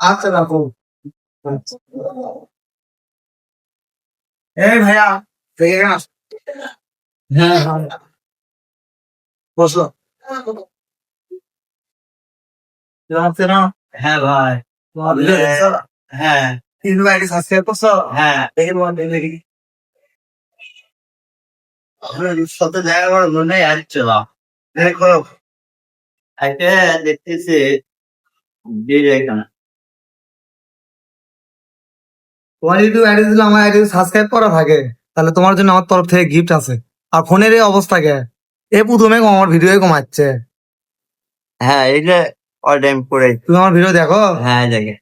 আচ্ছা রাখো। এই ভাইয়া থেকে গেলাম। হ্যাঁ হ্যাঁ বসো। আছে না? হ্যাঁ ভাই তোমার ভিডিও দেখছো? হ্যাঁ ফেসবুক আইডি সাবস্ক্রাইব করছো? হ্যাঁ দেখি তোমার দেখি। সাথে দেখা করার জন্যই আসছিলাম। দেখো আইতে দেখতেছি এখানে তোমার ইউটিউব আইডি দিলে আমার আইডি সাবস্ক্রাইব করা থাকে, তাহলে তোমার জন্য আমার তরফ থেকে গিফট আছে। আর ফোনের এই অবস্থা কে এ প্রথমে আমার ভিডিও কমাচ্ছে। হ্যাঁ এই যে অল টাইম করে তুমি আমার ভিডিও দেখো? হ্যাঁ দেখে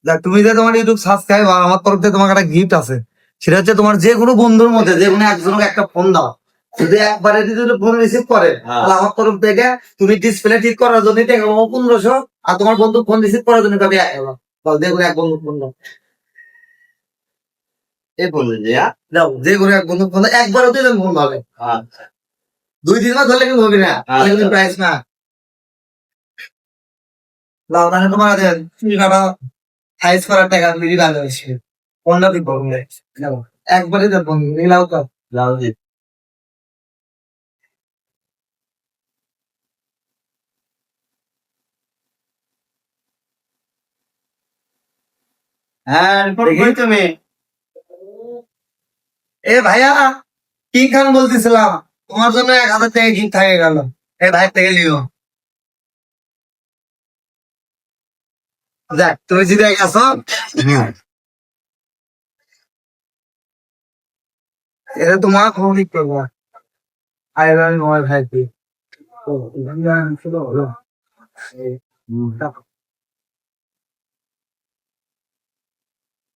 দেখ তুমি যে তোমার ইউটিউব সাবস্ক্রাইব আর আমার তরফ থেকে তোমাকে একটা গিফট আছে। সেটা হচ্ছে তোমার যে কোনো বন্ধুর মধ্যে যে কোনো একজনকে একটা ফোন দাও, যদি একবারে যদি ফোন রিসিভ করে তাহলে আমার তরফ থেকে তুমি ডিসপ্লে ঠিক করার জন্য টাকা পাবো 1500, আর তোমার বন্ধু ফোন রিসিভ করার জন্য পাবে 1000। বল যে কোনো এক বন্ধু ফোন দাও। এই বললেন যে দাও যে কোনো এক বন্ধু ফোন দাও, একবারও তুই ফোন পাবে। আচ্ছা 2-3 মাস ধরলে কিন্তু হবে না, তাহলে কিন্তু প্রাইস না। দাও তাহলে তোমার দেন টাকা সাইজ করার টাকা মিলি ভালো হয়েছে। কোনটা দিব দাও একবারে দেব নিলাও তো। ব্লাউজ হ্যাঁ রিপোর্ট দেখি। করি তুমি এ ভাইয়া কিং খান বলতেছিলাম, তোমার জন্য 1000 টাকা গিফট থাকে গেল। এই ভাই থেকে লিও। দেখ তুমি জিতে গেছো। এটা তোমার খবর ঠিক করবো। আই ভাই ভাই